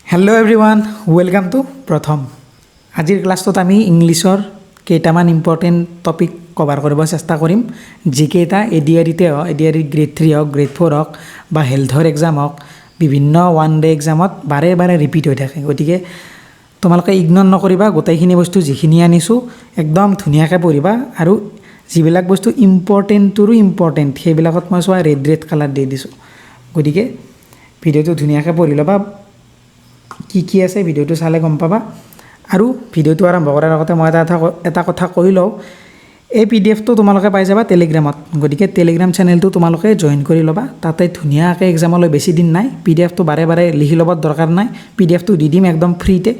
Hello everyone welcome to प्रथम आजिर क्लासत आमी इंग्लिशर केइटामान important topic कभार करब चेष्टा करिम जिकेइटा एडिआरिते हो एडिआरि ग्रेड 3 हक ग्रेड 4 हक बा हेल्थर एग्जाम हक विभिन्न वन डे एग्जामत बारे बारे रिपिट हो थाके गतिके तोमालोके इग्नोर नकरिबा गोटेइखिनि बस्तु जिखिनि आनिछु एकदम धुनियाके पढिबा आरु जिबिलाक बस्तु इम्पर्टेन्टरो इम्पर्टेन्ट हेबिलाकत মই सोआ रेड कालार दे दिछु गतिके भिडिओটো धुनियाके पढि लबा কি আছে ভিডিওটো চালে গম পাবা আৰু ভিডিওটো আৰম্ভ কৰাৰ আগতে মই এটা কথা কৈ লও এই পিডিএফটো তোমালোকে পাই যাবা টেলিগ্ৰামত গতিকে টেলিগ্ৰাম চেনেলটো তোমালোকে জয়েন কৰি লবা তাতে ধুনিয়াকে এক্সামলৈ বেছি দিন নাই পিডিএফটো বাৰে বাৰে লিখি লবৰ দৰকাৰ নাই পিডিএফটো দি দিম একদম ফ্ৰীতে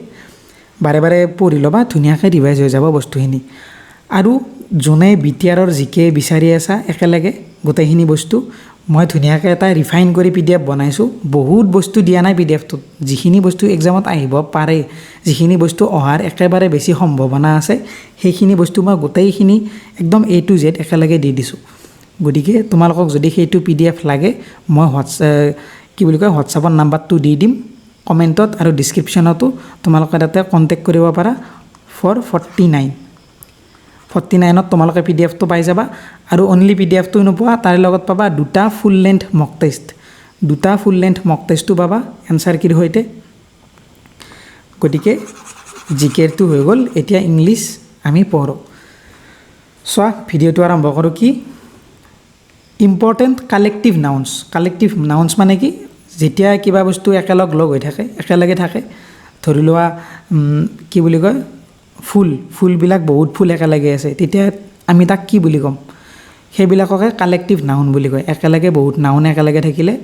বাৰে বাৰে পঢ়ি লবা ধুনিয়াকে ৰিভাইজ হৈ যাব বস্তুখিনি আৰু জনে বিটিআৰৰ জিকে বিচাৰি আছা একেলগে গোটেইখিনি বস্তু মই ধুনিয়াকে এটা ৰিফাইন কৰি পিডিএফ বনাইছো বহুত বস্তু দিয়া নাই পিডিএফটো যিখিনি বস্তু এক্সামত আহিব পাৰে যিখিনি বস্তু অহাৰ একেবাৰে বেছি সম্ভাৱনা আছে সেইখিনি বস্তু মই গোটেইখিনি একদম এ টু জেড একেলগে দি দিছো গতিকে তোমালোকক যদি সেইটো পিডিএফ লাগে মই হোৱাটছআপৰ নাম্বাৰটো দি দিম কমেন্টত আৰু ডেসক্ৰিপচনতো তোমালোকে তাতে কন্টাক্ট কৰিব পাৰা ফৰ 49 তোমালোকে পিডিএফটো পাই যাবা আৰু অনলি পিডিএফটো নোপোৱা তাৰ লগত পাবা দুটা ফুল লেন্থ মক টেষ্টটো পাবা এনসাৰ কিৰ হৈতে গতিকে জিকেৰটো হৈ গল এতিয়া ইংলিশ আমি পঢ়ো সোয়া ভিডিওটো আৰম্ভ কৰো কি ইম্পৰ্টেন্ট কালেক্টিভ নাউন্স মানে কি যেতিয়া কিবা বস্তু একেলগ লগ হৈ থাকে একেলগে থাকে ধৰি লোৱা কি বুলি কয় ফুল বিলাক বহুত ফুল একেলগে আছে তেতিয়া আমি তাক কি বুলি কম হেবিলাককে কালেক্টিভ নাউন বুলি কয় একেলগে বহুত নাউন একেলগে থাকিলে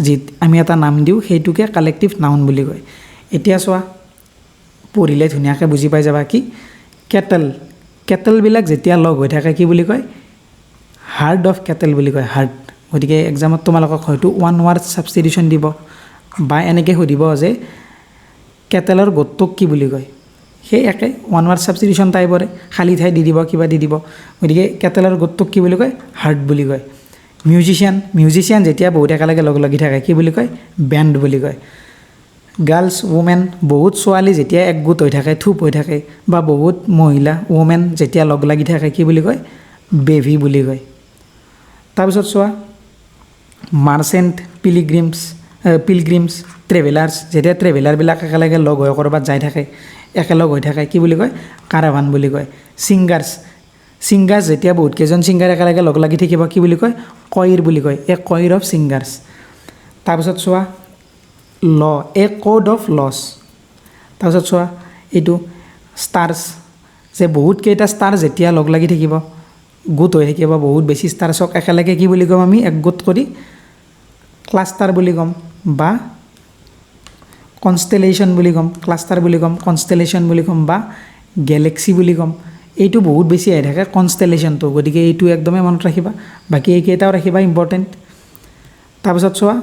যি আমি এটা নাম দিও হেতুকে কালেক্টিভ নাউন বুলি কয় এতিয়া সোয়া পঢ়িলে ধুনিয়াকে বুজি পাই যাবা কি কেটল বিলাক যেতিয়া লগ হৈ থাকে কি বুলি কয় হাৰ্ড অফ কেটল বুলি কয় হাৰ্ড গতিকে এক্সামত তোমালোকক হয়তো ওয়ান ওয়াৰ্ড সাবস্টিটিউশন দিব বা এনেকে সুধিব যে কেটেলৰ গোটক কি বুলি কয় সেই একে ওয়ান ওয়াৰ্ড সাবস্টিটিউশন টাইপৰে খালি ঠাই দি দিব কিবা দি দিব গতিকে কেটেলৰ গোটক কি বুলি কয় হাৰ্ড বুলি কয় মিউজিশিয়ান যেতিয়া বহুত একেলগে লগ লাগি থাকে কি বুলি কয় ব্যান্ড বুলি কয় গাৰ্লছ ওমেন বহুত ছোৱালী যেতিয়া একগোট হৈ থাকে থুপ হৈ থাকে বা বহুত মহিলা ওমেন যেতিয়া লগ লাগি থাকে কি বুলি কয় বেভি বুলি কয় তাৰপিছত চোৱা মাৰ্চেন্ট পিলগ্ৰিমছ ট্ৰেভেলাৰ্ছ যেতিয়া ট্ৰেভেলাৰবিলাক একেলগে লগ হৈ কৰবাত যাই থাকে একেলগ হৈ থাকে কি বুলি কয় কাৰাভান বুলি কয় সিংগাৰ্ছ যেতিয়া বহুত কেজন সিংগাৰ একেলগে লগ লাগি থাকিব কি বুলি কয় কয়ৰ বুলি কয় এ কয়ৰ অফ সিংগাৰ্ছ তাৰপিছত চোৱা ল এ কোড অফ লছ তাৰপিছত চোৱা এইটো ষ্টাৰ্ছ যে বহুত কেইটা ষ্টাৰ যেতিয়া লগ লাগি থাকিব গোট হৈ থাকিব বহুত বেছি ষ্টাৰছক একেলগে কি বুলি কম আমি একগোট কৰি ক্লাষ্টাৰ বুলি কম বা কনষ্টেলেশ্যন বুলি কম ক্লাষ্টাৰ বুলি কম কনষ্টেলেশ্যন বুলি কম বা গেলেক্সি বুলি কম এইটো বহুত বেছি আহি থাকে কনষ্টেলেশ্যনটো গতিকে এইটো একদমে মনত ৰাখিবা বাকি এইকেইটাও ৰাখিবা ইম্পৰ্টেন্ট তাৰপিছত চোৱা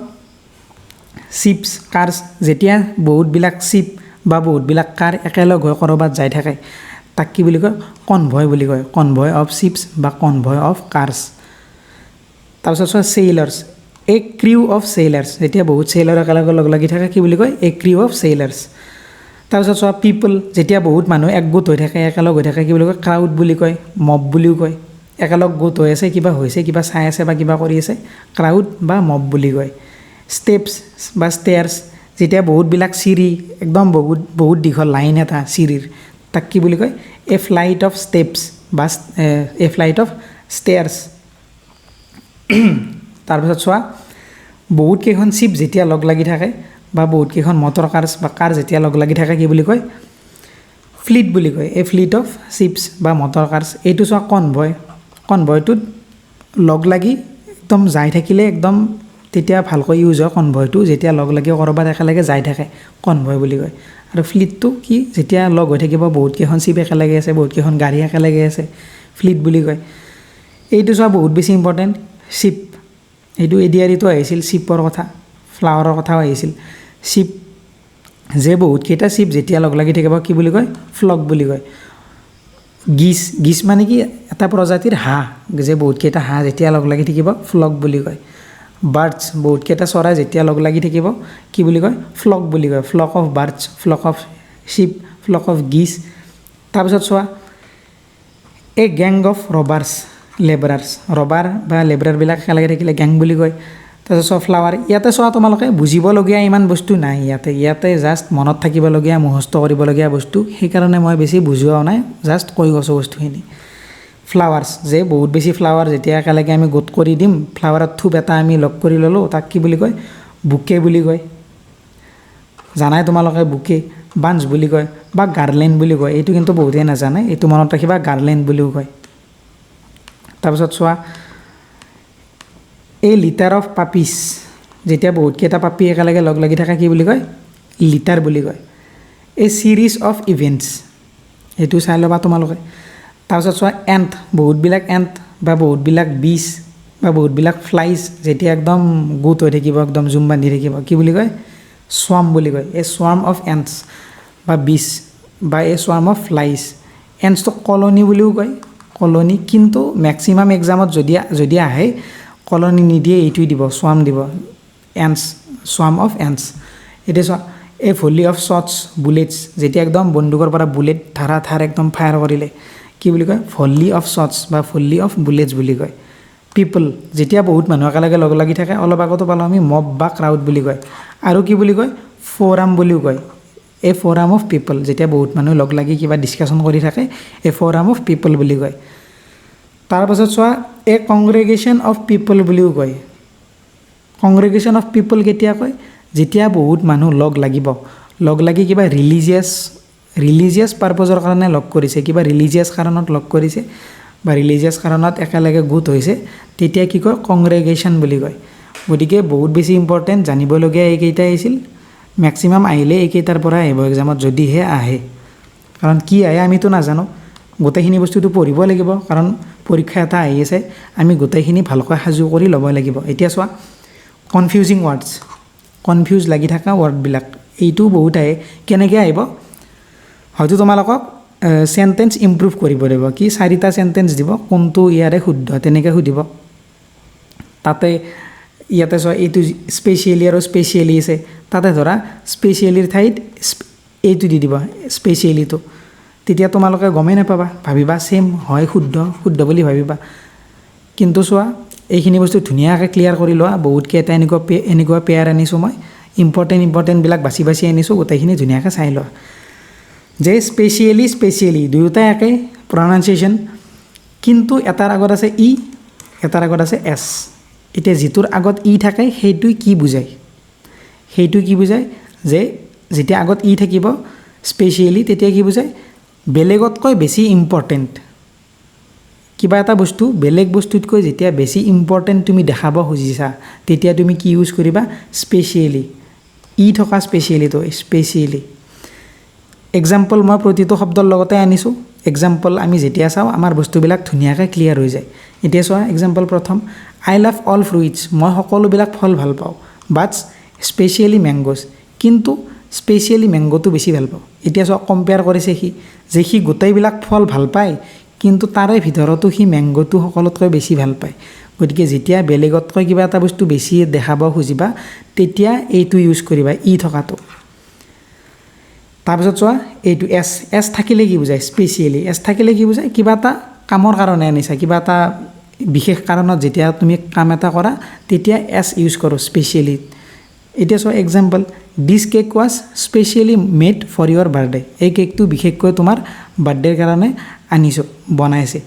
শিপছ কাৰ্ছ যেতিয়া বহুতবিলাক শিপ বা বহুতবিলাক কাৰ একেলগ হৈ কৰবাত যাই থাকে তাক কি বুলি কয় কনভয় বুলি কয় কনভয় অফ শিপছ বা কনভয় অফ কাৰ্ছ তাৰপিছত চোৱা সেইলাৰ্ছ এ ক্ৰিউ অফ সেইলাৰ্ছ যেতিয়া বহুত সেইলাৰ একেলগে লগ লাগি থাকে কি বুলি কয় এ ক্ৰিউ অফ সেইলাৰ্ছ তাৰপিছত চোৱা পিপল যেতিয়া বহুত মানুহ একগোট হৈ থাকে একেলগ হৈ থাকে কি বুলি কয় ক্ৰাউড বুলি কয় মব বুলিও কয় একেলগ গোট হৈ আছে কিবা হৈছে কিবা চাই আছে বা কিবা কৰি আছে ক্ৰাউড বা মব বুলি কয় ষ্টেপছ বা ষ্টেয়াৰ্ছ যেতিয়া বহুতবিলাক চিৰি একদম বহুত দীঘল লাইন এটা চিৰিৰ তাক কি বুলি কয় এ ফ্লাইট অফ ষ্টেপছ বা এ ফ্লাইট অফ ষ্টেয়াৰ্ছ তাৰপিছত চোৱা বহুত কেইখন শিপ যেতিয়া লগ লাগি থাকে বা বহুত কেইখন মটৰ কাৰ্ছ বা কাৰ যেতিয়া লগ লাগি থাকে কি বুলি কয় ফ্লিট বুলি কয় এ ফ্লিট অফ শিপছ বা মটৰ কাৰ্ছ এইটো চোৱা কনভয়টোত লগ লাগি একদম যাই থাকিলে একদম তেতিয়া ভালকৈ ইউজ হয় কনভয়টো যেতিয়া লগ লাগি কৰবাত একেলগে যাই থাকে কনভয় বুলি কয় আৰু ফ্লিটটো কি যেতিয়া লগ হৈ থাকিব বহুত কেইখন শিপ একেলগে আছে বহুত কেইখন গাড়ী একেলগে আছে ফ্লিট বুলি কয় এইটো চোৱা বহুত বেছি ইম্পৰ্টেন্ট শিপ এইটো এডিআৰিটো আহিছিল শিপৰ কথা ফ্লাৱাৰৰ কথাও আহিছিল শিপ যে বহুত কেইটা শিপ যেতিয়া লগ লাগি থাকিব কি বুলি কয় ফ্লক বুলি কয় গিছ মানে কি এটা প্ৰজাতিৰ হাঁহ যে বহুত কেইটা হাঁহ যেতিয়া লগ লাগি থাকিব ফ্লক বুলি কয় বাৰ্ডছ বহুতকেইটা চৰাই যেতিয়া লগ লাগি থাকিব কি বুলি কয় ফ্লক বুলি কয় flock of birds flock of sheep flock of geese তাৰপিছত চোৱা a gang of robbers labourers robber বা লেবাৰাৰবিলাক একেলগে থাকিলে গেং বুলি কয় তাৰপিছত চোৱা ফ্লাৱাৰ ইয়াতে চোৱা তোমালোকে বুজিবলগীয়া ইমান বস্তু নাই ইয়াতে জাষ্ট মনত থাকিবলগীয়া মুখস্থ কৰিবলগীয়া বস্তু সেইকাৰণে মই বেছি বুজোৱাও নাই জাষ্ট কৈ গৈছোঁ বস্তুখিনি ফ্লাৱাৰ্ছ যে বহুত বেছি ফ্লাৱাৰ যেতিয়া একেলগে আমি গোট কৰি দিম ফ্লাৱাৰৰ থোপ এটা আমি লগ কৰি ল'লোঁ তাক কি বুলি কয় বুকে বুলি কয় জানাই তোমালোকে বুকে বাঞ্চ বুলি কয় বা গাৰ্লেণ্ড বুলি কয় এইটো কিন্তু বহুতেই নাজানে এইটো মনত ৰাখিবা গাৰ্লেণ্ড বুলিও কয় তাৰপিছত চোৱা এই লিটাৰ অফ পাপিছ যেতিয়া বহুতকেইটা পাপি একেলগে লগ লাগি থাকে কি বুলি কয় লিটাৰ বুলি কয় এই ছিৰিজ অফ ইভেণ্টছ এইটো চাই ল'বা তোমালোকে তাৰপিছত চোৱা এণ্ট বহুতবিলাক এণ্ট বা বহুতবিলাক বিচ বা বহুতবিলাক ফ্লাইজ যেতিয়া একদম গোট হৈ থাকিব একদম জুম বান্ধি থাকিব কি বুলি কয় সোৱাৰ্ম বুলি কয় এই সোৱাৰ্ম অফ এণ্টছ বা বিচ বা এই সোৱাৰ্ম অফ ফ্লাইজ এণ্টছটো কলনি বুলিও কয় কলনি কিন্তু মেক্সিমাম এক্সামত যদি আহে কলনি নিদিয়ে এইটোৱে দিব সোৱাৰ্ম দিব এণ্টছ সোৱাৰ্ম অফ এণ্টছ এতিয়া চোৱা এই ভলি অফ শ্বটছ বুলেটছ যেতিয়া একদম বন্দুকৰ পৰা বুলেট ধাৰ একদম ফায়াৰ কৰিলে কি বুলি কয় ভলি অফ শ্বটছ বা ভলি অফ বুলেটছ বুলি কয় পিপল যেতিয়া বহুত মানুহ একেলগে লগ লাগি থাকে অলপ আগতো পালোঁ আমি মব বা ক্ৰাউড বুলি কয় আৰু কি বুলি কয় ফ'ৰাম বুলিও কয় এই ফ'ৰাম অফ পিপল যেতিয়া বহুত মানুহ লগ লাগি কিবা ডিছকাশ্যন কৰি থাকে এই ফ'ৰাম অফ পিপল বুলি কয় তাৰপাছত চোৱা এ কংগ্ৰেগেশ্যন অফ পিপল বুলিও কয় কংগ্ৰেগেশ্যন অফ পিপল কেতিয়া কয় যেতিয়া বহুত মানুহ লগ লাগি কিবা ৰিলিজিয়াছ পাৰপজৰ কাৰণে লগ কৰিছে কিবা ৰিলিজিয়াছ কাৰণত লগ কৰিছে বা ৰিলিজিয়াছ কাৰণত একেলগে গোট হৈছে তেতিয়া কি কয় কংগ্ৰেগেশ্যন বুলি কয় গতিকে বহুত বেছি ইম্পৰ্টেণ্ট জানিবলগীয়া এইকেইটাই আছিল মেক্সিমাম আহিলে এইকেইটাৰ পৰা আহিব এক্সামত যদিহে আহে কাৰণ কি আহে আমিতো নাজানো গোটেইখিনি বস্তুটো পঢ়িব লাগিব কাৰণ পৰীক্ষা এটা আহি আছে আমি গোটেইখিনি ভালকৈ সাজু কৰি ল'ব লাগিব এতিয়া চোৱা কনফিউজিং ৱৰ্ডছ কনফিউজ লাগি থকা ৱৰ্ডবিলাক এইটো বহুত আহে কেনেকৈ আহিব হয়তো তোমালোকক চেণ্টেঞ্চ ইম্প্ৰুভ কৰিব লাগিব কি 4টা চেণ্টেঞ্চ দিব কোনটো ইয়াৰে শুদ্ধ তেনেকৈ সুধিব তাতে ইয়াতে চোৱা এইটো স্পেচিয়েলি আৰু স্পেচিয়েলি আছে তাতে ধৰা স্পেচিয়েলিৰ ঠাইত এইটো দি দিব স্পেচিয়েলিটো তেতিয়া তোমালোকে গমেই নাপাবা ভাবিবা ছেম হয় শুদ্ধ বুলি ভাবিবা কিন্তু চোৱা এইখিনি বস্তু ধুনীয়াকৈ ক্লিয়াৰ কৰি লোৱা বহুতকেইটা এনেকুৱা পেয়াৰ আনিছোঁ মই ইম্পৰ্টেণ্টবিলাক বাছি আনিছোঁ গোটেইখিনি ধুনীয়াকৈ চাই লোৱা যে স্পেচিয়েলি দুয়োটাই একে প্ৰনাউন্সিয়েশ্যন কিন্তু এটাৰ আগত আছে ই এটাৰ আগত আছে এছ এতিয়া যিটোৰ আগত ই থাকে সেইটোৱে কি বুজায় যে যেতিয়া আগত ই থাকিব স্পেচিয়েলি তেতিয়া কি বুজায় বেলেগতকৈ বেছি ইম্পৰ্টেণ্ট কিবা এটা বস্তু বেলেগ বস্তুতকৈ যেতিয়া বেছি ইম্পৰ্টেণ্ট তুমি দেখাব খুজিছা তেতিয়া তুমি কি ইউজ কৰিবা স্পেচিয়েলি ই থকা স্পেচিয়েলি এক্সাম্পল মই প্ৰতিটো শব্দৰ লগতে আনিছোঁ এক্সাম্পল আমি যেতিয়া চাওঁ আমাৰ বস্তুবিলাক ধুনীয়াকৈ ক্লিয়াৰ হৈ যায় এতিয়া চোৱা এক্সাম্পল প্ৰথম আই লাভ অল ফ্ৰুইটছ মই সকলোবিলাক ফল ভাল পাওঁ বাট স্পেচিয়েলি মেংগ'জ কিন্তু স্পেচিয়েলি মেংগ'টো বেছি ভাল পাওঁ এতিয়া চোৱা কম্পেয়াৰ কৰিছে সি গোটেইবিলাক ফল ভাল পায় কিন্তু তাৰে ভিতৰতো সি মেংগ'টো সকলোতকৈ বেছি ভাল পায় গতিকে যেতিয়া বেলেগতকৈ কিবা এটা বস্তু বেছি দেখাব খুজিবা তেতিয়া এইটো ইউজ কৰিবা ই থকাটো তাৰপিছত চোৱা এইটো এছ থাকিলে কি বুজায় স্পেচিয়েলি এছ থাকিলে কি বুজায় কিবা এটা কামৰ কাৰণে আনিছা কিবা এটা বিশেষ কাৰণত যেতিয়া তুমি কাম এটা কৰা তেতিয়া এছ ইউজ কৰোঁ স্পেচিয়েলি এতিয়া চোৱা example this cake was specially made for your birthday এই কেকটো বিশেষকৈ তোমাৰ বাৰ্থডেৰ কাৰণে আনিছোঁ বনাইছে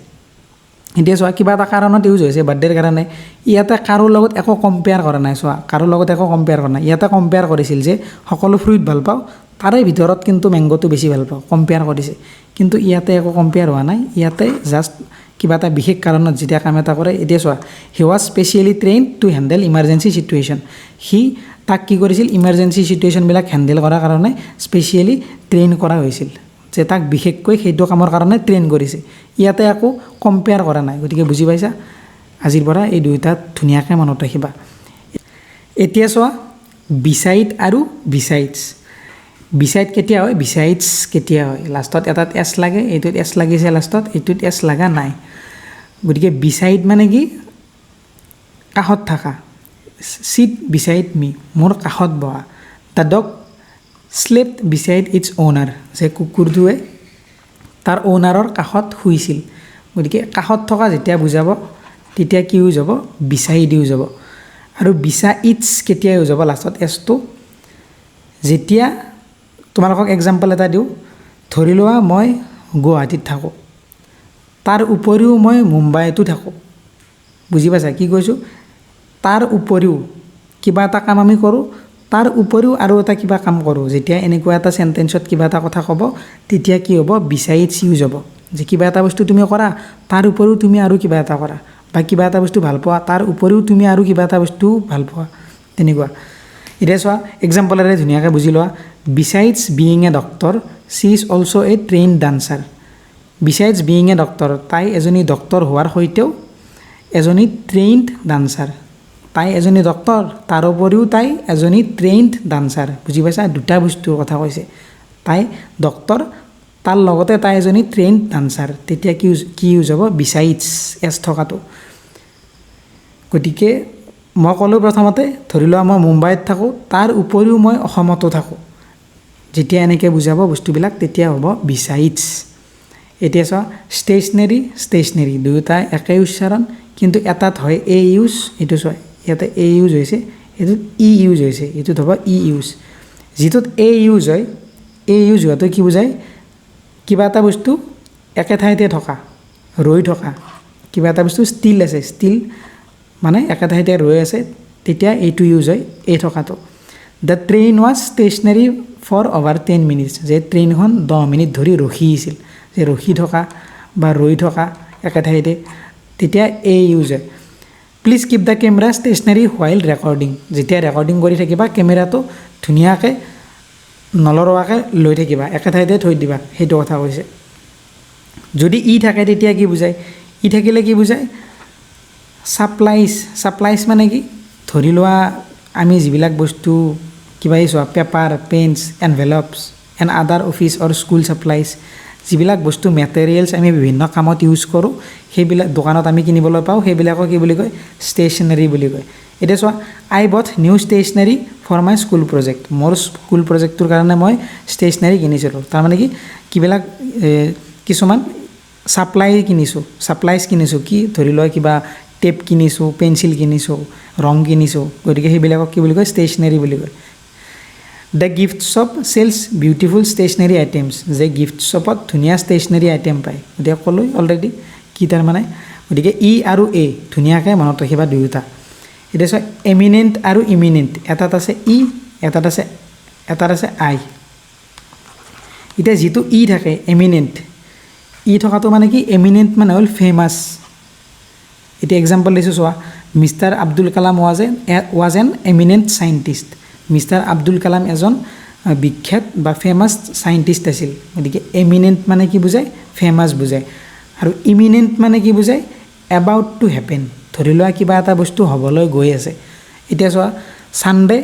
এতিয়া চোৱা কিবা এটা কাৰণত ইউজ হৈছে বাৰ্থডেৰ কাৰণে ইয়াতে কাৰো লগত একো কম্পেয়াৰ কৰা নাই চোৱা কাৰো লগত একো কম্পেয়াৰ কৰা নাই ইয়াতে কম্পেয়াৰ কৰিছিল যে সকলো ফ্ৰুইট ভাল পাওঁ তাৰে ভিতৰত কিন্তু মেংগ'টো বেছি ভাল পাওঁ কম্পেয়াৰ কৰিছে কিন্তু ইয়াতে একো কম্পেয়াৰ হোৱা নাই ইয়াতে জাষ্ট কিবা এটা বিশেষ কাৰণত যেতিয়া কাম এটা কৰে এতিয়া চোৱা he was specially train to handle emergency situation সি তাক কি কৰিছিল ইমাৰ্জেঞ্চি চিটুৱেশ্যনবিলাক হেণ্ডেল কৰাৰ কাৰণে স্পেচিয়েলি ট্ৰেইন কৰা হৈছিল যে তাক বিশেষকৈ সেইটো কামৰ কাৰণে ট্ৰেইন কৰিছে ইয়াতে একো কম্পেয়াৰ কৰা নাই গতিকে বুজি পাইছা আজিৰ পৰা এই দুয়োটাত ধুনীয়াকৈ মনত ৰাখিবা এতিয়া চোৱা বিচাইড আৰু বিচাইড কেতিয়া হয় বিচাইডছ কেতিয়া হয় লাষ্টত এটাত এছ লাগে এইটোত এছ লাগিছে লাষ্টত এইটোত এছ লগা নাই গতিকে বিচাইড মানে কি কাষত থকা চিট বিচাইড মি, মোৰ কাষত বহা। The dog slept beside its owner, যে কুকুৰটোৱে তাৰ অ'নাৰৰ কাষত শুইছিল। গতিকে কাষত থকা যেতিয়া বুজাব তেতিয়া কি ইউজ হ'ব? বিচাইড ইউজ হ'ব। আৰু বিচাইডছ কেতিয়া ইউজ হ'ব লাষ্টত এছটো? যেতিয়া তোমালোকক এক্সাম্পল এটা দিওঁ, ধৰি লোৱা মই গুৱাহাটীত থাকোঁ, তাৰ উপৰিও মই মুম্বাইতো থাকোঁ। বুজি পাইছা কি কৈছোঁ? তাৰ উপৰিও কিবা এটা কাম আমি কৰোঁ, তাৰ উপৰিও আৰু এটা কিবা কাম কৰোঁ। যেতিয়া এনেকুৱা এটা চেণ্টেন্সত কিবা এটা কথা ক'ব তেতিয়া কি হ'ব? বিচাইডছ ইউজ হ'ব। যে কিবা এটা বস্তু তুমি কৰা, তাৰ উপৰিও তুমি আৰু কিবা এটা কৰা, বা কিবা এটা বস্তু ভাল পোৱা, তাৰ উপৰিও তুমি আৰু কিবা এটা বস্তু ভাল পোৱা, তেনেকুৱা। এতিয়া চোৱা এক্সাম্পলেৰে ধুনীয়াকৈ বুজি লোৱা। বিচাইডছ being A doctor C is also' A train dancer. বিচাইডছ being A doctor, তাই এজনী ডক্টৰ হোৱাৰ সৈতেও এজনী ট্ৰেইনড ডান্সাৰ। তাই এজনী ডক্টৰ, তাৰ উপৰিও তাই এজনী ট্ৰেইনড ডান্সাৰ। বুজি পাইছা? দুটা বস্তুৰ কথা কৈছে। তাই ডক্টৰ, তাৰ লগতে তাই এজনী ট্ৰেইনড ডান্সাৰ। তেতিয়া কি ইউজ হ'ব? বিচাইডছ এছ থকাটো। গতিকে মই ক'লোঁ প্ৰথমতে, ধৰি লোৱা মই মুম্বাইত থাকোঁ, তাৰ উপৰিও মই অসমতো থাকোঁ। যেতিয়া এনেকৈ বুজাব বস্তুবিলাক তেতিয়া হ'ব বিচাইডছ। এতিয়া চোৱা ষ্টেচনেৰী দুয়োটাই একেই উচ্চাৰণ, কিন্তু এটাত হয় এ ইউজ, এইটো চোৱা ইয়াতে এ ইউজ হৈছে, এইটোত ই ইউজ হৈছে, এইটোত হ'ব ই ইউজ। যিটোত এ ইউজ হয়, এ ইউজ হোৱাটো কি বুজায়? কিবা এটা বস্তু একে ঠাইতে থকা, ৰৈ থকা। কিবা এটা বস্তু ষ্টিল আছে, ষ্টিল মানে একে ঠাইতে ৰৈ আছে, তেতিয়া এইটো ইউজ হয়, এই থকাটো। The train was stationary for over 10 minutes, যে ট্ৰেইনখন 10 মিনিট ধৰি ৰখি আছিল। যে ৰখি থকা বা ৰৈ থকা একে ঠাইতে, তেতিয়া এ ইউজ হয়। Please keep the camera stationary while recording, যেতিয়া ৰেকৰ্ডিং কৰি থাকিবা কেমেৰাটো ধুনীয়াকৈ নলৰোৱাকৈ লৈ থাকিবা, একে ঠাইতে থৈ দিবা, সেইটো কথা কৈছে। যদি ই থাকে তেতিয়া কি বুজায়? ই থাকিলে কি বুজায়? ছাপ্লাইজ মানে কি? ধৰি লোৱা আমি যিবিলাক বস্তু কিবা চোৱা, paper, pens, envelopes and other office or school supplies, যিবিলাক বস্তু মেটেৰিয়েলছ আমি বিভিন্ন কামত ইউজ কৰোঁ, সেইবিলাক দোকানত আমি কিনিবলৈ পাওঁ, সেইবিলাকক কি বুলি কয়? ষ্টেচনেৰী বুলি কয়। এতিয়া চোৱা, I bought new stationery for my school project, মোৰ স্কুল প্ৰজেক্টটোৰ কাৰণে মই ষ্টেচনেৰী কিনিছিলোঁ। তাৰমানে কি? কিবিলাক কিছুমান ছাপ্লাইজ কিনিছোঁ। কি? ধৰি লোৱা কিবা টেপ কিনিছোঁ, পেঞ্চিল কিনিছোঁ, ৰং কিনিছোঁ, গতিকে সেইবিলাকক কি বুলি কয়? ষ্টেচনেৰী বুলি কয়। The gift shop sells beautiful stationery items, যে গিফ্ট শ্বপত ধুনীয়া ষ্টেচনেৰী আইটেম পায়। গতিকে ক'লোৱেই অলৰেডি কি তাৰমানে। গতিকে ই আৰু এ ধুনীয়াকৈ মনত ৰাখিবা দুয়োটা। এতিয়া চোৱা এমিনেণ্ট আৰু ইমিনেণ্ট, এটাত আছে ই, এটাত আছে আই। এতিয়া যিটো ই থাকে এমিনেণ্ট, ই থকাটো মানে কি? এমিনেণ্ট মানে হ'ল ফেমাছ। এতিয়া এক্সাম্পল দিছোঁ চোৱা, mister Abdul Kalam was an eminent scientist. Mister Abdul Kalam এজন বিখ্যাত বা ফেমাছ চাইণ্টিষ্ট আছিল। গতিকে এমিনেণ্ট মানে কি বুজায়? ফেমাছ বুজায়। আৰু ইমিনেণ্ট মানে কি বুজায়? এবাউট টু হেপেন, ধৰি লোৱা কিবা এটা বস্তু হ'বলৈ গৈ আছে। এতিয়া চোৱা ছানডে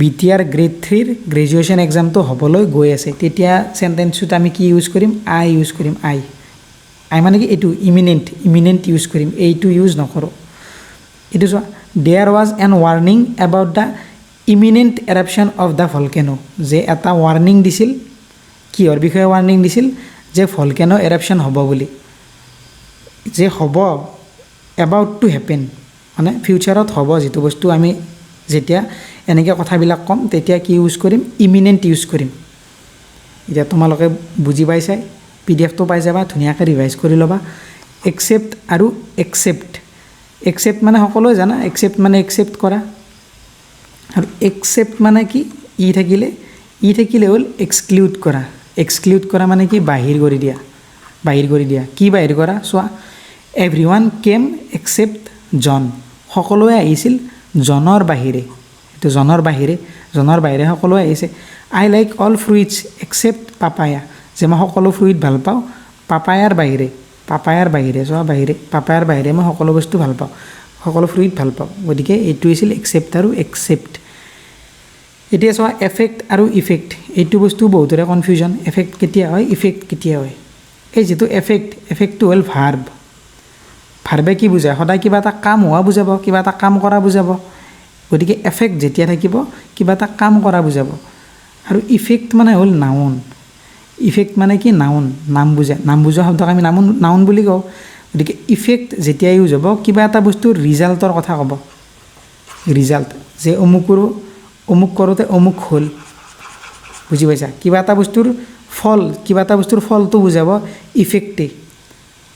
BTR গ্ৰেড 3ৰ গ্ৰেজুৱেশ্যন এক্সামটো হ'বলৈ গৈ আছে, তেতিয়া চেণ্টেন্সটোত আমি কি ইউজ কৰিম? আই ইউজ কৰিম। আই মানে কি? এইটো ইমিনেণ্ট ইউজ কৰিম, এইটো ইউজ নকৰোঁ। এইটো চোৱা, there was an warning about the imminent eruption of the volcano, যে এটা ৱাৰ্ণিং দিছিল। কিহৰ বিষয়ে ৱাৰ্ণিং দিছিল? যে ভলকেনো এৰাপশ্যন হ'ব বুলি, যে হ'ব, এবাউট টু হেপেন মানে ফিউচাৰত হ'ব যিটো বস্তু। আমি যেতিয়া এনেকৈ কথাবিলাক ক'ম তেতিয়া কি ইউজ কৰিম? ইমিনেণ্ট ইউজ কৰিম। এতিয়া তোমালোকে বুজি পাইছাই, PDF-টো পাই যাবা, ধুনীয়াকৈ ৰিভাইজ কৰি ল'বা। একচেপ্ট আৰু একচেপ্ট মানে সকলোৱে জানা, একচেপ্ট মানে একচেপ্ট কৰা, আৰু একচেপ্ট মানে কি? ই থাকিলে হ'ল এক্সক্লুড কৰা মানে কি? বাহিৰ কৰি দিয়া। কি বাহিৰ কৰা? চোৱা, এভৰিৱান কেম এক্সেপ্ট জন, সকলোৱে আহিছিল জনৰ বাহিৰে। এইটো জনৰ বাহিৰে সকলোৱে আহিছে। I like all fruits except papaya, যে মই সকলো ফ্ৰুইট ভাল পাওঁ পাপায়াৰ বাহিৰে। চোৱা পাপায়াৰ বাহিৰে মই সকলো বস্তু ভাল পাওঁ, সকলো ফ্ৰুইট ভাল পাওঁ। গতিকে এইটো হৈছিল একচেপ্ট আৰু একচেপ্ট। এতিয়া চোৱা এফেক্ট আৰু ইফেক্ট, এইটো বস্তু বহুতৰে কনফিউজন। এফেক্ট কেতিয়া হয়, ইফেক্ট কেতিয়া হয়? এই যিটো এফেক্টটো হ'ল ভাৰ্বে কি বুজায়? সদায় কিবা এটা কাম হোৱা বুজাব, কিবা এটা কাম কৰা বুজাব। গতিকে এফেক্ট যেতিয়া থাকিব কিবা এটা কাম কৰা বুজাব আৰু ইফেক্ট মানে হ'ল নাউন ইফেক্ট মানে কি নাউন নাম বুজায় নাম বুজোৱা শব্দক আমি নাউন বুলি কওঁ গতিকে ইফেক্ট যেতিয়া ইউজ হ'ব কিবা এটা বস্তুৰ ৰিজাল্টৰ কথা ক'ব ৰিজাল্ট যে অমুক কৰোঁতে অমুক হ'ল বুজি পাইছা কিবা এটা বস্তুৰ ফলটো বুজাব ইফেক্টে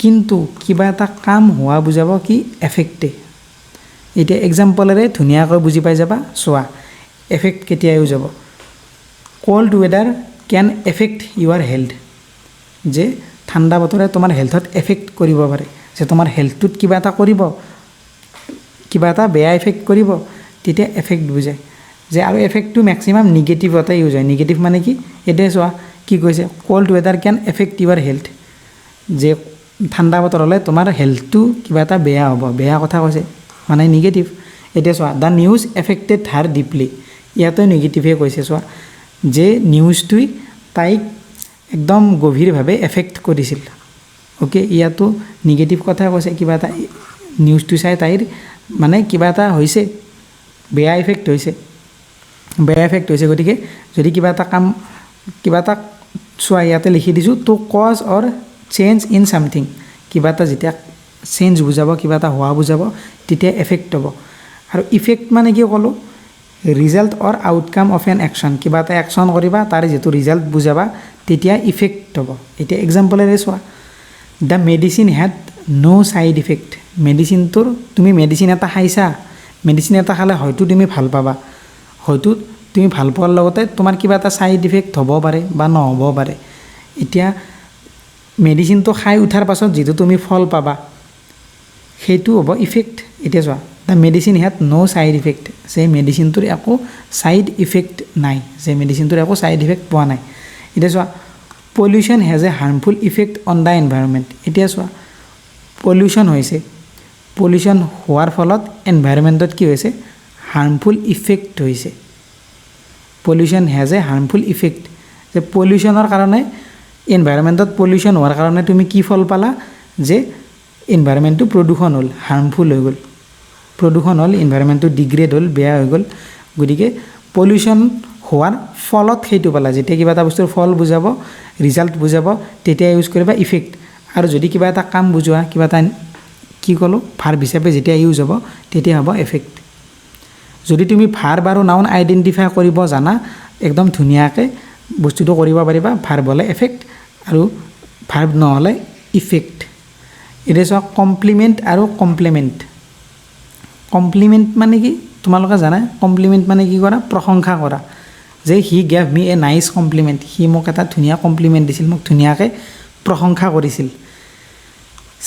কিন্তু কিবা এটা কাম হোৱা বুজাব কি এফেক্টে এতিয়া এক্সাম্পলেৰে ধুনীয়াকৈ বুজি পাই যাবা চোৱা এফেক্ট কেতিয়া ইউজ হ'ব কোল্ড ৱেডাৰ কেন এফেক্ট ইউৰ হেল্থ যে ঠাণ্ডা বতৰে তোমাৰ হেল্থত এফেক্ট কৰিব পাৰে যে তোমাৰ হেল্থটোত কিবা এটা কৰিব কিবা এটা বেয়া এফেক্ট কৰিব তেতিয়া এফেক্ট বুজায় যে আৰু এফেক্টটো মেক্সিমাম নিগেটিভতে ইউজ হয় নিগেটিভ মানে কি এতিয়া চোৱা কি কৈছে কোল্ড ৱেডাৰ কেন এফেক্ট ইউৰ হেল্থ যে ঠাণ্ডা বতৰ হ'লে তোমাৰ হেল্থটো কিবা এটা বেয়া হ'ব বেয়া কথা কৈছে মানে নিগেটিভ এতিয়া চোৱা the news affected her deeply ইয়াতো নিগেটিভে কৈছে চোৱা যে নিউজটোই তাইক একদম গভীৰভাৱে এফেক্ট কৰিছিল অ'কে ইয়াতো নিগেটিভ কথা কৈছে কিবা এটা নিউজটো চাই তাইৰ মানে কিবা এটা হৈছে বেয়া এফেক্ট হৈছে গতিকে যদি কিবা এটা চোৱা ইয়াতে লিখি দিছোঁ to cause or change in something কিবা এটা যেতিয়া চেঞ্জ বুজাব কিবা এটা হোৱা বুজাব তেতিয়া এফেক্ট হ'ব আৰু ইফেক্ট মানে কি ক'লোঁ result or outcome of an action কিবা এটা একশ্যন কৰিবা তাৰ যিটো ৰিজাল্ট বুজাবা তেতিয়া ইফেক্ট হ'ব এতিয়া এক্সাম্পলেৰে চোৱা the medicine had no' side effect মেডিচিনটোৰ তুমি মেডিচিন এটা খাইছা মেডিচিন এটা খালে হয়তো তুমি ভাল পাবা হয়তো তুমি ভাল পোৱাৰ লগতে তোমাৰ কিবা এটা ছাইড ইফেক্ট হ'ব পাৰে বা নহ'ব পাৰে এতিয়া মেডিচিনটো খাই উঠাৰ পাছত যিটো তুমি ফল পাবা সেইটো হ'ব ইফেক্ট এতিয়া চোৱা the medicine had no' side effect যে মেডিচিনটোৰ একো ছাইড ইফেক্ট নাই যে মেডিচিনটোৰ একো ছাইড ইফেক্ট পোৱা নাই এতিয়া চোৱা pollution has a harmful effect on the environment এতিয়া চোৱা পলিউশ্যন হৈছে পলিউশ্যন হোৱাৰ ফলত এনভাইৰনমেণ্টত কি হৈছে হাৰ্মফুল ইফেক্ট হৈছে pollution has a harmful effect যে পলিউশ্যনৰ কাৰণে এনভাইৰনমেণ্টত পলিউশ্যন হোৱাৰ কাৰণে তুমি কি ফল পালা যে এনভাইৰনমেণ্টটো প্ৰদূষণ হ'ল হাৰ্মফুল হৈ গ'ল প্ৰদূষণ হ'ল এনভাইৰনমেণ্টটো ডিগ্ৰেড হ'ল বেয়া হৈ গ'ল গতিকে পলিউশ্যন হোৱাৰ ফলত সেইটো পালা যেতিয়া কিবা এটা বস্তুৰ ফল বুজাব ৰিজাল্ট বুজাব তেতিয়া ইউজ কৰিবা ইফেক্ট আৰু যদি কিবা এটা কাম বুজোৱা কিবা এটা কি ক'লোঁ ভাৰ্ব হিচাপে যেতিয়া ইউজ হ'ব তেতিয়া হ'ব এফেক্ট যদি তুমি ভাৰ্ব আৰু নাউন আইডেণ্টিফাই কৰিব জানা একদম ধুনীয়াকৈ বস্তুটো কৰিব পাৰিবা ভাৰ্ব হ'লে এফেক্ট আৰু ভাৰ্ব নহ'লে ইফেক্ট এতিয়া চোৱা কমপ্লিমেণ্ট আৰু কমপ্লিমেণ্ট কমপ্লিমেণ্ট মানে কি তোমালোকে জানা কমপ্লিমেণ্ট মানে কি কৰা প্ৰশংসা কৰা যে he gave me a nice compliment সি মোক এটা ধুনীয়া কমপ্লিমেণ্ট দিছিল মোক ধুনীয়াকৈ প্ৰশংসা কৰিছিল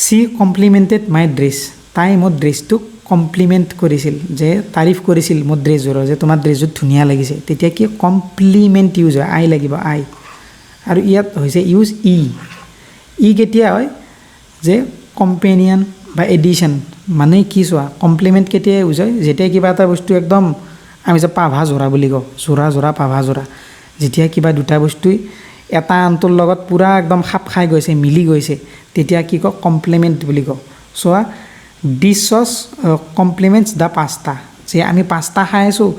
চি কমপ্লিমেণ্টেড মাই ড্ৰেছ তাই মোৰ ড্ৰেছটোক কমপ্লিমেণ্ট কৰিছিল যে তাৰিফ কৰিছিল মোৰ ড্ৰেছযোৰৰ যে তোমাৰ ড্ৰেছযোৰ ধুনীয়া লাগিছে তেতিয়া কি কমপ্লিমেণ্ট ইউজ হয় আই লাগিব আই আৰু ইয়াত হৈছে ইউজ ই কেতিয়া হয় যে কম্পেনিয়ন বা এডিশ্যন মানে কি চোৱা কমপ্লিমেণ্ট কেতিয়া ইউজ হয় যেতিয়া কিবা এটা বস্তু একদম আমি যে পাভা জোৰা বুলি কওঁ জোৰা পাভা জোৰা যেতিয়া কিবা দুটা বস্তুই এটা আনটোৰ লগত পূৰা একদম খাপ খাই গৈছে মিলি গৈছে তেতিয়া কি কওঁ কমপ্লিমেণ্ট বুলি কওঁ চোৱা দিছ চচ কমপ্লিমেণ্টছ দ্য পাস্তা যে আমি পাস্তা খাই আছোঁ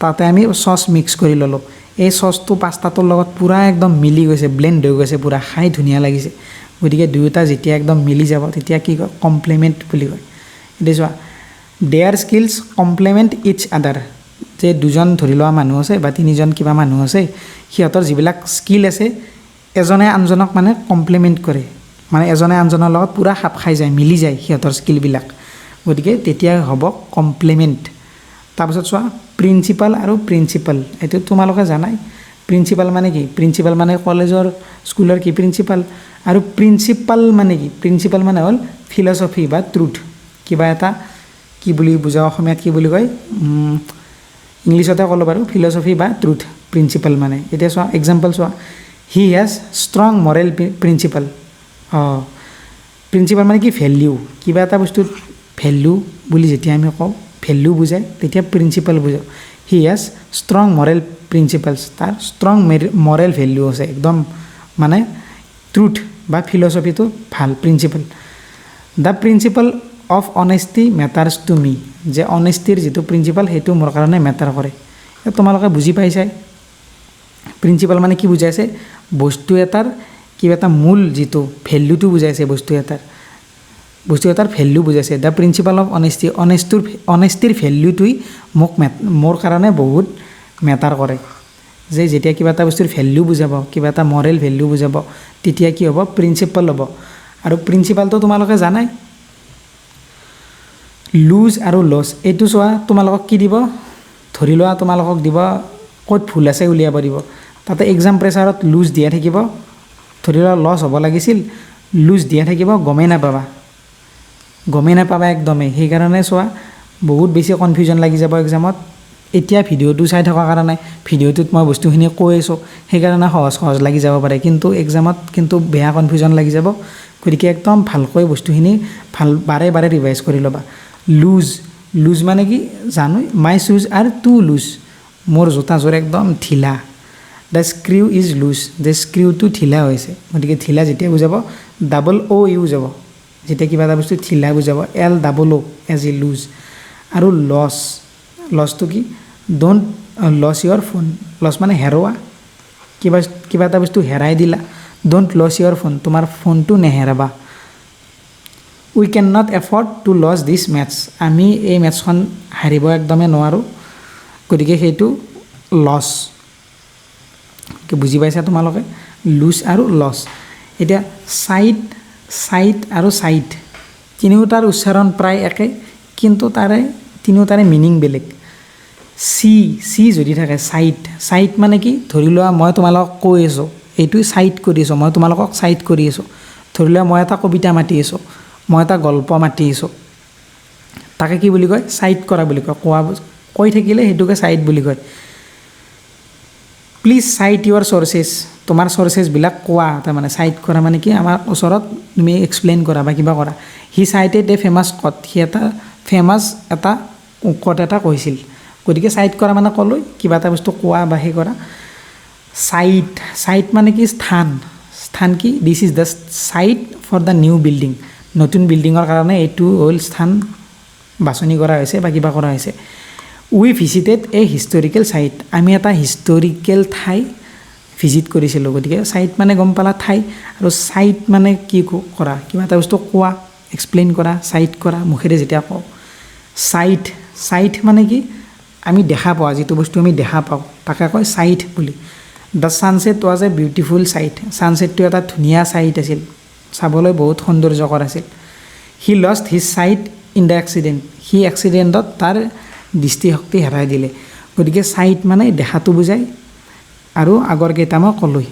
তাতে আমি চচ মিক্স কৰি ল'লোঁ এই চচটো পাস্তাটোৰ লগত পূৰা একদম মিলি গৈছে ব্লেণ্ড হৈ গৈছে পূৰা খাই ধুনীয়া লাগিছে গতিকে দুয়োটা যেতিয়া একদম মিলি যাব তেতিয়া কি কয় কমপ্লিমেণ্ট বুলি কয় এতিয়া চোৱা দেয়াৰ স্কিলছ কমপ্লিমেণ্ট ইচ আদাৰ যে দুজন ধৰি লোৱা মানুহ আছে বা তিনিজন কিবা মানুহ আছে সিহঁতৰ যিবিলাক স্কিল আছে এজনে আনজনক মানে কমপ্লিমেণ্ট কৰে মানে এজনে আনজনৰ লগত পূৰা খাপ খাই যায় মিলি যায় সিহঁতৰ স্কিলবিলাক গতিকে তেতিয়া হ'ব কমপ্লিমেণ্ট তাৰপিছত চোৱা প্ৰিন্সিপাল আৰু প্ৰিন্সিপাল এইটো তোমালোকে জানাই প্ৰিন্সিপাল মানে কি প্ৰিন্সিপাল মানে কলেজৰ স্কুলৰ কি প্ৰিন্সিপাল আৰু প্ৰিন্সিপাল মানে কি প্ৰিন্সিপাল মানে হ'ল ফিলচফি বা ট্ৰুথ কিবা এটা কি বুলি বুজা অসমীয়াত কি বুলি কয় ইংলিছতে ক'লোঁ বাৰু ফিলচফি বা ট্ৰুথ প্ৰিন্সিপাল মানে এতিয়া চোৱা এক্সাম্পল চোৱা হি has strong Morrell principal principal মানে কি ভেলিউ কিবা এটা বস্তুত ভেলিউ বুলি যেতিয়া আমি কওঁ ভেলিউ বুজায় তেতিয়া প্ৰিন্সিপাল বুজাওঁ he has strong moral principles তাৰ ষ্ট্ৰং মৰেল ভেলিউ আছে একদম মানে ট্ৰুথ বা ফিলচফিটো ভাল principle the principle of honesty matters to me যে অনেষ্টিৰ যিটো প্ৰিন্সিপাল সেইটো মোৰ কাৰণে মেটাৰ কৰে তোমালোকে বুজি পাইছাই প্ৰিন্সিপাল মানে কি বুজাইছে বস্তু এটাৰ কিবা এটা মূল যিটো ভেলুটো বুজাইছে বস্তু এটাৰ ভেলু বুজাইছে দ্য প্ৰিন্সিপাল অফ অনেষ্টিৰ ভেলুটোই মোক মোৰ কাৰণে বহুত মেটাৰ কৰে যে যেতিয়া কিবা এটা বস্তুৰ ভেলু বুজাব কিবা এটা মৰেল ভেলু বুজাব তেতিয়া কি হ'ব প্ৰিন্সিপাল হ'ব আৰু প্ৰিন্সিপালটো তোমালোকে জানাই লুজ আৰু লছ এইটো চোৱা তোমালোকক কি দিব ধৰি লোৱা তোমালোকক দিব ক'ত ভুল আছে উলিয়াব দিব তাতে এক্সাম প্ৰেছাৰত লুজ দিয়া থাকিব ধৰি লোৱা লছ হ'ব লাগিছিল লুজ দিয়া থাকিব গমেই নাপাবা একদমেই সেইকাৰণে চোৱা বহুত বেছি কনফিউজন লাগি যাব এক্সামত এতিয়া ভিডিঅ'টো চাই থকাৰ কাৰণে ভিডিঅ'টোত মই বস্তুখিনি কৈ আছোঁ সেইকাৰণে সহজ লাগি যাব পাৰে কিন্তু এক্সামত কিন্তু বেয়া কনফিউজন লাগি যাব গতিকে একদম ভালকৈ বস্তুখিনি বাৰে ৰিভাইজ কৰি ল'বা লুজ মানে কি জানো মাই শ্বুজ আৰ টু লুজ মোৰ জোতাযোৰ একদম ঢিলা দ্য স্ক্ৰিউ ইজ লুজ দ্য স্ক্ৰিউটো ঢিলা হৈছে গতিকে ঢিলা যেতিয়া বুজাব ডাবল অ' ইউ যাব যেতিয়া কিবা এটা বস্তু ঢিলা বুজাব LOO এজ ই লুজ আৰু লছটো কি don't lose your phone loss মানে হেৰুৱা কিবা এটা বস্তু হেৰাই দিলা ডোণ্ট লছ ইয়ৰ ফোন তোমাৰ ফোনটো নেহেৰাবা we can not afford to lose this maths আমি এই মেথছখন হাৰিব একদমেই নোৱাৰোঁ গতিকে সেইটো লছ বুজি পাইছা তোমালোকে লুজ আৰু লছ এতিয়া চাইট আৰু চাইট তিনিওটাৰ উচ্চাৰণ প্ৰায় একে কিন্তু তিনিওটাৰে মিনিং বেলেগ চি যদি থাকে চাইট মানে কি ধৰি লোৱা মই তোমালোকক কৈ আছোঁ এইটো চাইট কৰি আছোঁ মই তোমালোকক চাইট কৰি আছোঁ ধৰি লোৱা মই এটা কবিতা মাতি আছোঁ মই এটা গল্প মাতি আছোঁ তাকে কি বুলি কয় চাইট কৰা বুলি কয় কৈ থাকিলে সেইটোকে চাইট বুলি কয় প্লিজ চাইট ইয়ৰ চ'ৰ্চেছ তোমাৰ চ'ৰ্চেছবিলাক কোৱা তাৰমানে চাইট কৰা মানে কি আমাৰ ওচৰত তুমি এক্সপ্লেইন কৰা বা কিবা কৰা হি চাইটেড এ ফেমাছ কট সি এটা ফেমাছ এটা কট এটা কৈছিল গতিকে চাইট কৰা মানে ক'লৈ কিবা এটা বস্তু কোৱা বা সেই কৰা চাইট মানে কি স্থান কি this is the site for the new building নতুন বিল্ডিঙৰ কাৰণে এইটো হ'ল স্থান বাছনি কৰা হৈছে বা কিবা কৰা হৈছে উই ভিজিটেড এ হিষ্টৰিকেল চাইট আমি এটা হিষ্টৰিকেল ঠাই ভিজিট কৰিছিলোঁ গতিকে চাইট মানে গম পালা ঠাই আৰু চাইট মানে কি কৰা কিবা এটা বস্তু কোৱা এক্সপ্লেইন কৰা চাইট কৰা মুখেৰে যেতিয়া কওঁ চাইট মানে কি আমি দেখা পোৱা যিটো বস্তু আমি দেখা পাওঁ তাকে কয় চাইট বুলি the sunset was a beautiful sight ছানছেটটো এটা ধুনীয়া চাইট আছিল চাবলৈ বহুত সৌন্দৰ্যকৰ আছিল he lost his sight in the accident সি এক্সিডেণ্টত তাৰ দৃষ্টিশক্তি হেৰাই দিলে গতিকে চাইট মানে দেখাটো বুজায় আৰু আগৰ কেইটা মই ক'লোঁ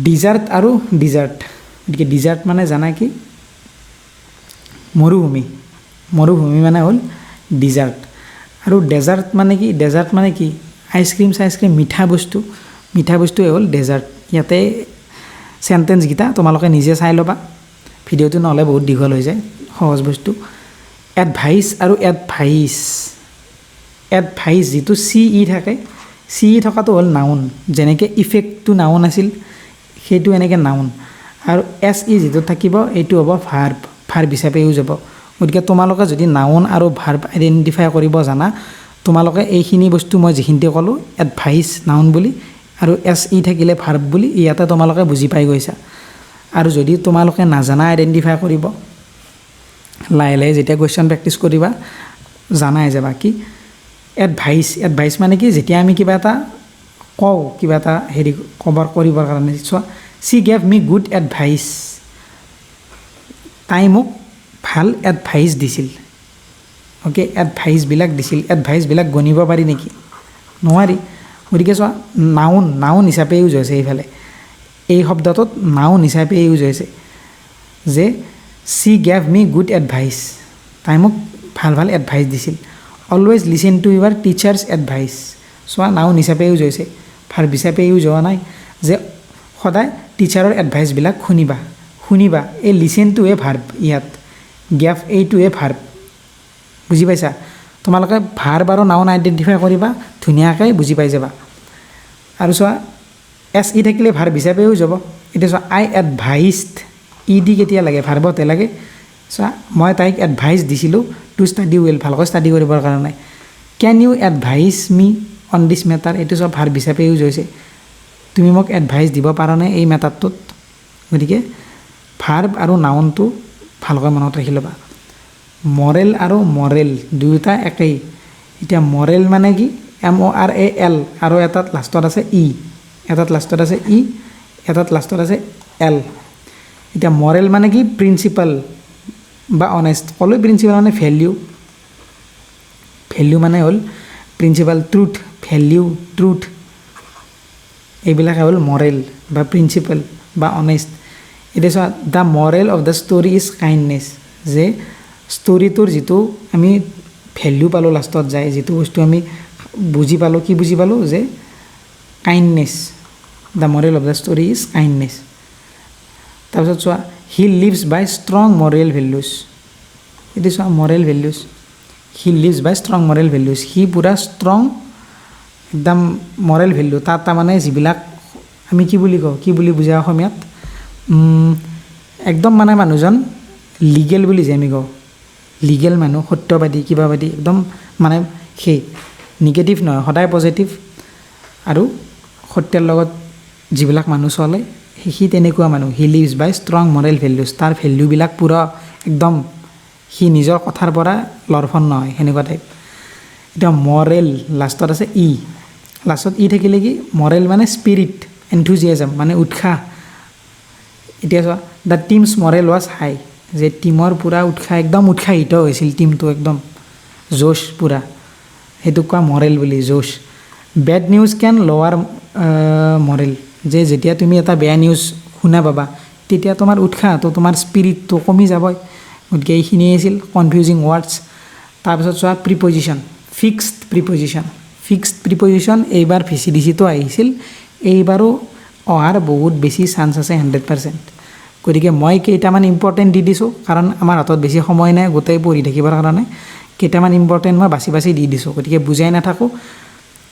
ডিজাৰ্ট গতিকে ডিজাৰ্ট মানে জানা কি মৰুভূমি মানে হ'ল ডিজাৰ্ট আৰু ডেজাৰ্ট মানে কি আইচক্ৰীম মিঠা বস্তুৱে হ'ল ডেজাৰ্ট ইয়াতে চেণ্টেঞ্চকেইটা তোমালোকে নিজে চাই ল'বা ভিডিঅ'টো নহ'লে বহুত দীঘল হৈ যায় সহজ বস্তু এডভাইচ আৰু এডভাইচ যিটো থাকে থকাটো হ'ল নাউন যেনেকৈ ইফেক্টটো নাউন আছিল সেইটো এনেকৈ নাউন আৰু যিটো থাকিব এইটো হ'ব ভাৰ্ব হিচাপে ইউজ হ'ব গতিকে তোমালোকে যদি নাউন আৰু ভাৰ্ব আইডেণ্টিফাই কৰিব জানা তোমালোকে এইখিনি বস্তু মই যিখিনিতে ক'লোঁ এডভাইচ নাউন বুলি আৰু থাকিলে ভাৰ্ব বুলি ইয়াতে তোমালোকে বুজি পাই গৈছা আৰু যদি তোমালোকে নাজানা আইডেণ্টিফাই কৰিব লাহে যেতিয়া কুৱেশ্যন প্ৰেক্টিছ কৰিবা জানাই যাবা কি এডভাইচ মানে কি যেতিয়া আমি কিবা এটা কওঁ কিবা এটা কৰিবৰ কাৰণে চোৱা চি গেভ মি গুড এডভাইচ তাই মোক ভাল এডভাইচ দিছিল অ'কে এডভাইচবিলাক গণিব পাৰি নেকি নোৱাৰি গতিকে চোৱা নাউন হিচাপে ইউজ হৈছে এইফালে এই শব্দটোত নাউন হিচাপে ইউজ হৈছে যে চি গেভ মি গুড এডভাইচ তাই মোক ভাল এডভাইচ দিছিল অলৱেজ লিচেন টু ইউৰ টিচাৰ্ছ এডভাইচ চোৱা নাউন হিচাপে ইউজ হৈছে ভাৰ্ব হিচাপে ইউজ হোৱা নাই যে সদায় টিচাৰৰ এডভাইচবিলাক শুনিবা এই লিচেনটোৱে ভাৰ্ব ইয়াত গেভ এইটোৱে ভাৰ্ব বুজি পাইছা তোমালোকে ভাৰ্ব আৰু নাউন আইডেণ্টিফাই কৰিবা ধুনীয়াকৈ বুজি পাই যাবা আৰু চোৱা থাকিলে ভাৰ্ব হিচাপে ইউজ হ'ব এতিয়া চোৱা আই এডভাইচড দি কেতিয়া লাগে ভাৰ্বতে লাগে চোৱা মই তাইক এডভাইচ দিছিলোঁ টু ষ্টাডি ৱেল, ভালকৈ ষ্টাডি কৰিবৰ কাৰণে। Can you advise me on this matter, এইটো চব ভাৰ্ব হিচাপে ইউজ হৈছে। তুমি মোক এডভাইচ দিব পাৰানে এই মেটাৰটোত? গতিকে ভাৰ্ব আৰু নাউনটো ভালকৈ মনত ৰাখি ল'বা। মৰেল আৰু মৰেল দুয়োটা একেই। এতিয়া মৰেল মানে কি? MORAL আৰু এটাত লাষ্টত আছে ই, এটাত লাষ্টত আছে ই, এটাত লাষ্টত আছে এল। এতিয়া মৰেল মানে কি? প্ৰিন্সিপাল বা অনেষ্ট। ক'লৈ প্ৰিন্সিপাল মানে ভেলিউ, ভেলিউ মানে হ'ল প্ৰিন্সিপাল, ট্ৰুথ, ভেলিউ, ট্ৰুথ, এইবিলাকে হ'ল মৰেল বা প্ৰিন্সিপাল বা অনেষ্ট। এতিয়া চোৱা, the Morrell of the story is kindness, যে ষ্টৰিটোৰ যিটো আমি ভেলিউ পালোঁ লাষ্টত যায়, যিটো বস্তু আমি বুজি পালোঁ, কি বুজি পালোঁ? যে kindness, the Morrell of the story is kindness. তাৰপিছত চোৱা, হি লিভছ বাই ষ্ট্ৰং মৰেল ভেলিউজ। এইটো চোৱা, মৰেল ভেলিউজ, হি লিভছ বাই ষ্ট্ৰং মৰেল ভেলিউজ। সি পূৰা ষ্ট্ৰং একদম মৰেল ভেলিউ, তাত তাৰমানে যিবিলাক আমি কি বুলি কওঁ, কি বুলি বুজা অসমীয়াত, একদম মানে মানুহজন লিগেল বুলি যে আমি কওঁ, লিগেল মানুহ, সত্যবাদী, কিবাবাদী, একদম মানে সেই নিগেটিভ নহয়, সদায় পজিটিভ আৰু সত্যৰ লগত যিবিলাক মানুহ চলে, সি তেনেকুৱা মানুহ। হি লিভছ বাই ষ্ট্ৰং মৰেল ভেলিউজ, তাৰ ভেলিউবিলাক পূৰা একদম, সি নিজৰ কথাৰ পৰা লৰফন নহয়, সেনেকুৱা টাইপ। এতিয়া মৰেল লাষ্টত আছে ই, লাষ্টত ই থাকিলে কি? মৰেল মানে স্পিৰিট, এনথুজিয়াজম মানে উৎসাহ। এতিয়া চোৱা, দ্য টিমছ মৰেল ৱাজ হাই, যে টিমৰ পূৰা উৎসাহ, একদম উৎসাহিত হৈছিল টিমটো, একদম জোচ পূৰা, সেইটোক কোৱা মৰেল বুলি, জোচ। বেড নিউজ কেন লৱাৰ মৰেল, যে যেতিয়া তুমি এটা বেয়া নিউজ শুনা পাবা, তেতিয়া তোমাৰ উৎসাহটো, তোমাৰ স্পিৰিটটো কমি যাবই। গতিকে এইখিনিয়ে আছিল কনফিউজিং ৱৰ্ডছ। তাৰপিছত চোৱা, preposition, fixed preposition. Fixed preposition এইবাৰ VCDCটো আহিছিল, এইবাৰো অহাৰ বহুত বেছি চান্স আছে, 100%। গতিকে মই কেইটামান ইম্পৰ্টেণ্ট দি দিছোঁ, কাৰণ আমাৰ হাতত বেছি সময় নাই গোটেই পঢ়ি থাকিবৰ কাৰণে। কেইটামান ইম্পৰ্টেণ্ট মই বাছি বাছি দি দিছোঁ, গতিকে বুজাই নাথাকোঁ,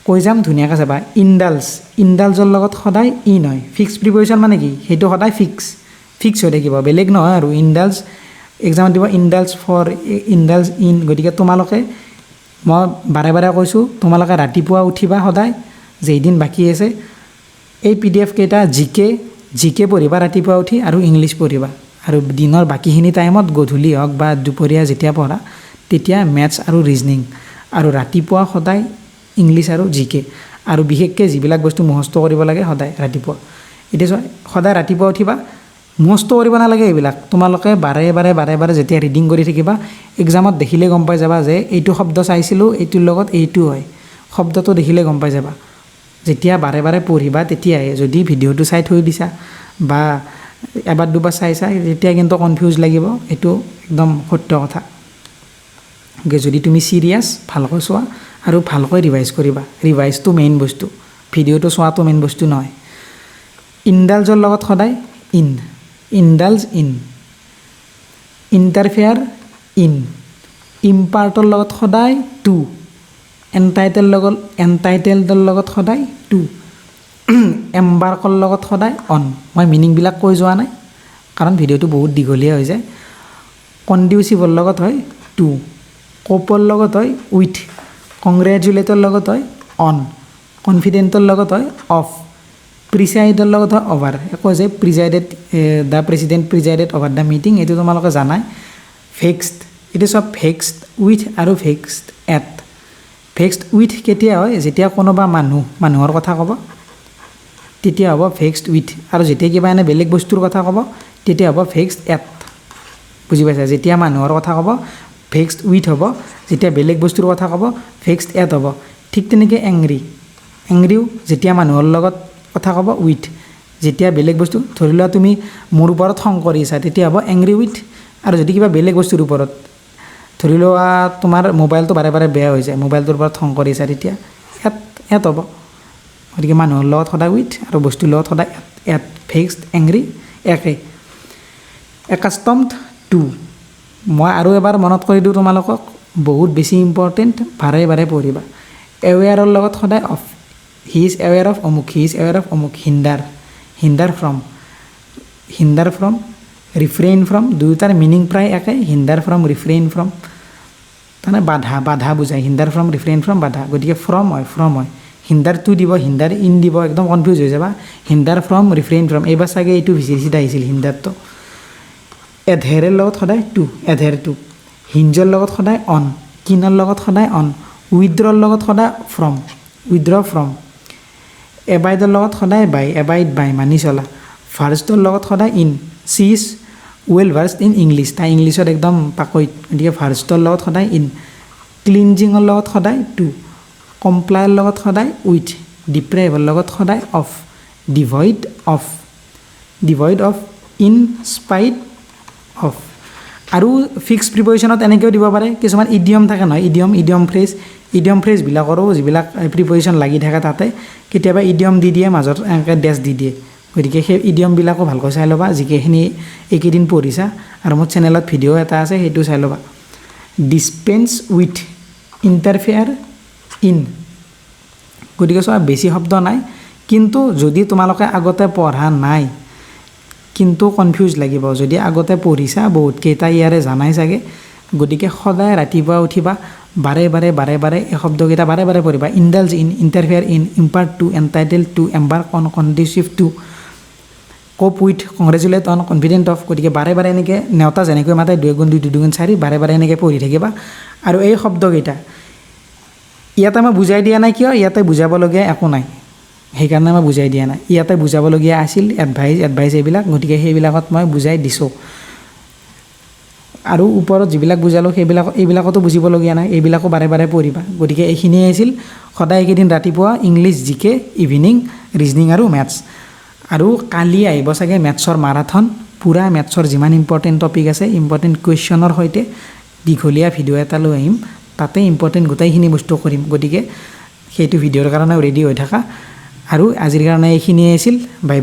কৈ যাম ধুনীয়াকৈ চাবা। ইণ্ডালছ, ইণ্ডালছৰ লগত সদায় ই নহয়। ফিক্স প্ৰিপজিশ্যন মানে কি? সেইটো সদায় ফিক্স হৈ থাকিব, বেলেগ নহয় আৰু। ইণ্ডালছ এক্সামত দিব, ইণ্ডালছ ফৰ, ইণ্ডালছ ইন। গতিকে তোমালোকে, মই বাৰে বাৰে কৈছোঁ, তোমালোকে ৰাতিপুৱা উঠিবা সদায়, যেইদিন বাকী আছে, এই PDF কেইটা জিকে পঢ়িবা ৰাতিপুৱা উঠি, আৰু ইংলিছ পঢ়িবা। আৰু দিনৰ বাকীখিনি টাইমত, গধূলি হওক বা দুপৰীয়া যেতিয়া পঢ়া, তেতিয়া মেথছ আৰু ৰিজনিং। আৰু ৰাতিপুৱা সদায় ইংলিছ আৰু GK, আৰু বিশেষকৈ যিবিলাক বস্তু মুখস্থ কৰিব লাগে সদায় ৰাতিপুৱা। এতিয়া চোৱা, সদায় ৰাতিপুৱা উঠিবা, মুখস্থ কৰিব নালাগে এইবিলাক, তোমালোকে বাৰে বাৰে যেতিয়া ৰিডিং কৰি থাকিবা, এক্সামত দেখিলে গম পাই যাবা যে এইটো শব্দ চাইছিলোঁ, এইটোৰ লগত এইটো হয়, শব্দটো দেখিলে গম পাই যাবা। যেতিয়া বাৰে বাৰে পঢ়িবা তেতিয়াহে, যদি ভিডিঅ'টো চাই থৈ দিছা বা এবাৰ দুবাৰ চাইছা, তেতিয়া কিন্তু কনফিউজ লাগিব, এইটো একদম সত্য কথা। যদি তুমি চিৰিয়াছ, ভালকৈ চোৱা আৰু ভালকৈ ৰিভাইজ কৰিবা। ৰিভাইজটো মেইন বস্তু, ভিডিঅ'টো চোৱাটো মেইন বস্তু নহয়। ইণ্ডালছৰ লগত সদায় in, indulge in. Interfere in. ইম্পাৰ্টৰ লগত সদায় টু। এণ্টাইটেলডৰ লগত সদায় টু। এম্বাৰ্কৰ লগত সদায় অন। মই মিনিংবিলাক কৈ যোৱা নাই, কাৰণ ভিডিঅ'টো বহুত দীঘলীয়া হৈ যায়। কনডিউচিভৰ লগত হয় টু। কোপৰ লগত হয় উইথ। কংগ্ৰেচুলেটৰ লগত হয় অন। কনফিডেণ্টৰ লগত হয় অফ। প্ৰিচাইডৰ লগত হয় অভাৰ। কয় যে presided, the president presided over the meeting, এইটো তোমালোকে জানাই। ভেক্সড, এইটো চব ভেক্সড উইথ আৰু ভেক্সড এট। ভেক্সড উইথ কেতিয়া হয়? যেতিয়া কোনোবা মানুহৰ কথা ক'ব, তেতিয়া হ'ব ভেক্সড উইথ। আৰু যেতিয়া কিবা এনে বেলেগ বস্তুৰ কথা ক'ব, তেতিয়া হ'ব ভেক্সড এট। বুজি পাইছা? যেতিয়া মানুহৰ কথা ক'ব ভেক্সড উইথ হ'ব, যেতিয়া বেলেগ বস্তুৰ কথা ক'ব ভেক্সড এট হ'ব। ঠিক তেনেকৈ এংৰিও যেতিয়া মানুহৰ লগত কথা ক'ব উইথ, যেতিয়া বেলেগ বস্তু, ধৰি লোৱা তুমি মোৰ ওপৰত খং কৰিছা, তেতিয়া হ'ব এংৰি উইথ। আৰু যদি কিবা বেলেগ বস্তুৰ ওপৰত, ধৰি লোৱা তোমাৰ মোবাইলটো বাৰে বাৰে বেয়া হৈ যায়, মোবাইলটোৰ ওপৰত খং কৰিছা, তেতিয়া এট হ'ব। গতিকে মানুহৰ লগত সদায় উইথ আৰু বস্তুৰ লগত সদায় এট। ভেক্সড, এংৰি একে। একাষ্টমড টু। মই আৰু এবাৰ মনত কৰি দিওঁ তোমালোকক, বহুত বেছি ইম্পৰ্টেণ্ট, বাৰে বাৰে পঢ়িবা। এৱেয়াৰৰ লগত সদায় of. He is aware of অমুক, হি ইজ এৱেৰ অফ অমুক। হিণ্ডাৰ ফ্ৰম। ৰিফ্ৰেইন ফ্ৰম দুয়োটাৰ মিনিং প্ৰায় একে হিন্দাৰ ফ্ৰম ৰিফ্ৰেইন ফ্ৰম তাৰমানে বাধা বুজায় হিন্দাৰ ফ্ৰম ৰিফ্ৰেইন ফ্ৰম বাধা গতিকে ফ্ৰম হয় হিন্দাৰ টু দিব হিন্দাৰ ইন দিব একদম কনফিউজ হৈ যাবা হিন্দাৰ ফ্ৰম ৰিফ্ৰেইন ফ্ৰম এইবাৰ চাগে এইটো ভিচিৰিচিত আহিছিল হিন্দাৰটো এডহেৰৰ লগত সদায় টু এডহেৰ টু হিঞ্জৰ লগত সদায় অন কিনৰ লগত সদায় অন উইথড্ৰৰ লগত সদায় ফ্ৰম উইথড্ৰ ফ্ৰম এবাইডৰ লগত সদায় বাই এবাইড বাই মানি চলা ফাৰ্ষ্টৰ লগত সদায় in she is well versed in English তাই ইংলিছত একদম পাকৈত গতিকে ফাৰ্ষ্টৰ লগত সদায় ইন ক্লিনজিঙৰ লগত সদায় টু কমপ্লাইৰ লগত সদায় উইথ ডিপ্ৰেভৰ লগত সদায় of devoid of in spite of আৰু ফিক্স প্ৰিপজিশ্যনত এনেকৈও দিব পাৰে কিছুমান ইডিয়ম থাকে নহয় ইডিয়ম ফ্ৰেজবিলাকৰো যিবিলাক প্ৰিপজিশ্যন লাগি থাকে তাতে কেতিয়াবা ইডিয়ম দি দিয়ে মাজত এনেকৈ ডেছ দি দিয়ে গতিকে সেই ইডিয়মবিলাকো ভালকৈ চাই ল'বা যিকেইখিনি এইকেইদিন পঢ়িছা আৰু মোৰ চেনেলত ভিডিঅ' এটা আছে সেইটো চাই ল'বা ডিছপেন্স উইথ ইণ্টাৰফেয়াৰ ইন গতিকে চোৱা বেছি শব্দ নাই কিন্তু যদি তোমালোকে আগতে পঢ়া নাই কিন্তু কনফিউজ লাগিব যদি আগতে পঢ়িছা বহুতকেইটা ইয়াৰে জানাই চাগে গতিকে সদায় ৰাতিপুৱা উঠিবা বাৰে বাৰে এই শব্দকেইটা বাৰে পঢ়িবা indulge in interfere in impart to entitle to embark on conducive to cope with congratulate on confident of গতিকে বাৰে এনেকৈ নেওতা যেনেকৈ মাতে 2 গুণ 2 2 গুণ 4 বাৰে এনেকৈ পঢ়ি থাকিবা আৰু এই শব্দকেইটা ইয়াতে মই বুজাই দিয়া নাই কিয় ইয়াতে বুজাবলগীয়া একো নাই সেইকাৰণে মই বুজাই দিয়া নাই ইয়াতে বুজাবলগীয়া আছিল এডভাইচ এইবিলাক গতিকে সেইবিলাকত মই বুজাই দিছোঁ আৰু ওপৰত যিবিলাক বুজালোঁ এইবিলাকতো বুজিবলগীয়া নাই এইবিলাকো বাৰে পঢ়িবা গতিকে এইখিনিয়ে আছিল সদায় এইকেইদিন ৰাতিপুৱা ইংলিছ জিকে ইভিনিং ৰিজনিং আৰু মেথছ আৰু কালি আহিব চাগে মেথছৰ মাৰাথন পূৰা মেথছৰ যিমান ইম্পৰ্টেণ্ট টপিক আছে ইম্পৰ্টেণ্ট কুৱেশ্যনৰ সৈতে দীঘলীয়া ভিডিঅ' এটা লৈ আহিম তাতে ইম্পৰ্টেণ্ট গোটেইখিনি বস্তু কৰিম গতিকে সেইটো ভিডিঅ'ৰ কাৰণেও ৰেডি হৈ থাকা আৰু আজিৰ কাৰণে এইখিনিয়ে আছিল বাই